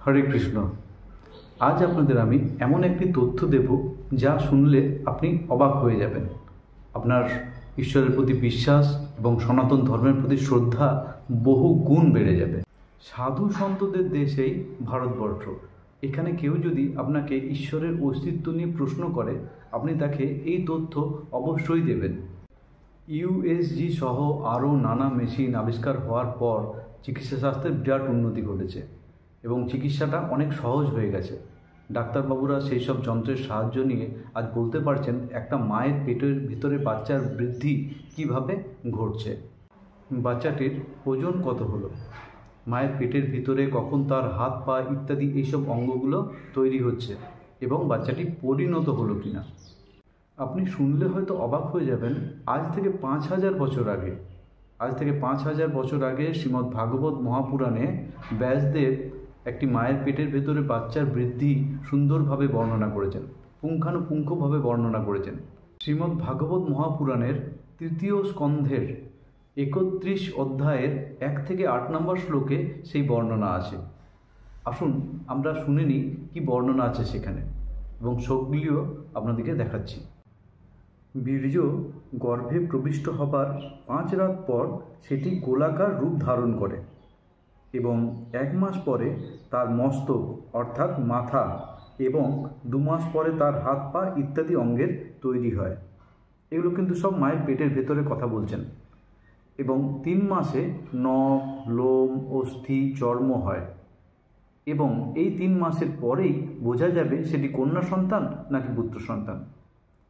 হরে কৃষ্ণ। আজ আপনাদের আমি এমন একটি তথ্য দেব যা শুনলে আপনি অবাক হয়ে যাবেন। আপনার ঈশ্বরের প্রতি বিশ্বাস এবং সনাতন ধর্মের প্রতি শ্রদ্ধা বহু গুণ বেড়ে যাবে। সাধু সন্তদের দেশেই ভারতবর্ষ। এখানে কেউ যদি আপনাকে ঈশ্বরের অস্তিত্ব নিয়ে প্রশ্ন করে, আপনি তাকে এই তথ্য অবশ্যই দেবেন। ইউএসজি সহ আরও নানা মেশিন আবিষ্কার হওয়ার পর চিকিৎসাশাস্ত্রের বিরাট উন্নতি ঘটেছে এবং চিকিৎসাটা অনেক সহজ হয়ে গেছে। ডাক্তারবাবুরা সেই সব যন্ত্রের সাহায্য নিয়ে আজ বলতে পারছেন একটা মায়ের পেটের ভিতরে বাচ্চার বৃদ্ধি কিভাবে ঘটছে, বাচ্চাটির ওজন কত হলো, মায়ের পেটের ভিতরে কখন তার হাত পা ইত্যাদি এইসব অঙ্গগুলো তৈরি হচ্ছে এবং বাচ্চাটি পরিণত হলো কিনা। আপনি শুনলে হয়তো অবাক হয়ে যাবেন। আজ থেকে 5000 বছর আগে শ্রীমদ্ ভাগবত মহাপুরাণে ব্যাসদেব একটি মায়ের পেটের ভেতরে বাচ্চার বৃদ্ধি সুন্দরভাবে বর্ণনা করেছেন, পুঙ্খানুপুঙ্খভাবে বর্ণনা করেছেন। শ্রীমদ্ ভাগবত মহাপুরাণের 3য় স্কন্ধের 31 অধ্যায়ের 1 থেকে 8 নম্বর শ্লোকে সেই বর্ণনা আছে। আসুন আমরা শুনে নিই কি বর্ণনা আছে সেখানে, এবং সবগুলিও আপনাদেরকে দেখাচ্ছি। বীর্য গর্ভে প্রবিষ্ট হবার 5 রাত পর সেটি গোলাকার রূপ ধারণ করে এবং 1 মাস পরে তার মস্তক অর্থাৎ মাথা এবং 2 মাস পরে তার হাত পা ইত্যাদি অঙ্গের তৈরি হয়। এগুলো কিন্তু সব মায়ের পেটের ভেতরে কথা বলছেন। এবং 3 মাসে নখ, লোম, অস্থি, চর্ম হয় এবং এই 3 মাসের পরেই বোঝা যাবে সেটি কন্যা সন্তান নাকি পুত্র সন্তান।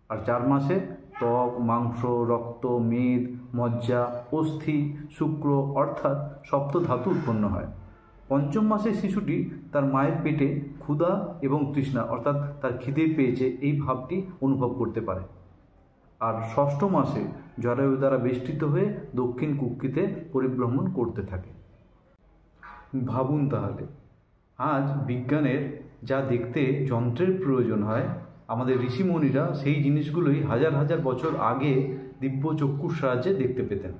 আর 4 মাসে ত্বক, মাংস, রক্ত, মেদ, মজ্জা, অস্থি, শুক্র অর্থাৎ সপ্ত ধাতু উৎপন্ন হয়। 5ম মাসে শিশুটি তার মায়ের পেটে ক্ষুধা এবং তৃষ্ণা অর্থাৎ তার খিদে পেয়েছে এই ভাবটি অনুভব করতে পারে। আর 6ষ্ঠ মাসে জরায়ু দ্বারা বেষ্টিত হয়ে দক্ষিণ কুক্ষিতে পরিভ্রমণ করতে থাকে। ভাবুন তাহলে, আজ বিজ্ঞানের যা দেখতে যন্ত্রের প্রয়োজন হয়, আমাদের ঋষিমণিরা সেই জিনিসগুলোই হাজার হাজার বছর আগে দিব্য চক্ষুর সাহায্যে দেখতে পেতেন।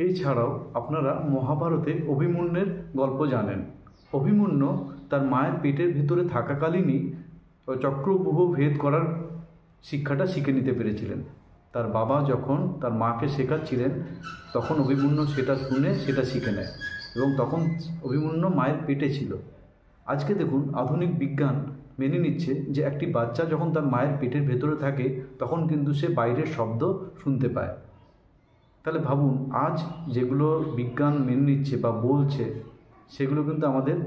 এছাড়াও আপনারা মহাভারতে অভিমন্যুর গল্প জানেন। অভিমন্যু তার মায়ের পেটের ভিতরে থাকাকালীনই চক্রব্যূহ ভেদ করার শিক্ষাটা শিখে নিতে পেরেছিলেন। তার বাবা যখন তার মাকে শেখাচ্ছিলেন তখন অভিমন্যু সেটা শুনে সেটা শিখে নেয় এবং তখন অভিমন্যু মায়ের পেটে ছিল। আজকে দেখুন, আধুনিক বিজ্ঞান মেনে নিচ্ছে যে একটি বাচ্চা যখন তার মায়ের পেটের ভেতরে থাকে তখন কিন্তু সে বাইরের শব্দ শুনতে পায়। তাহলে ভাবুন, আজ যেগুলো বিজ্ঞান মেনে নিচ্ছে বা বলছে সেগুলো কিন্তু আমাদের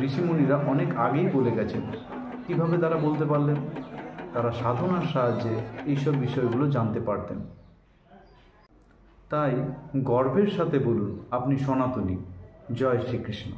ঋষিমুনিরা অনেক আগেই বলে গেছেন। কীভাবে তারা বলতে পারলেন? তারা সাধনার সাহায্যে এইসব বিষয়গুলো জানতে পারতেন। তাই গর্বের সাথে বলুন, আপনি সনাতনী। জয় শ্রীকৃষ্ণ।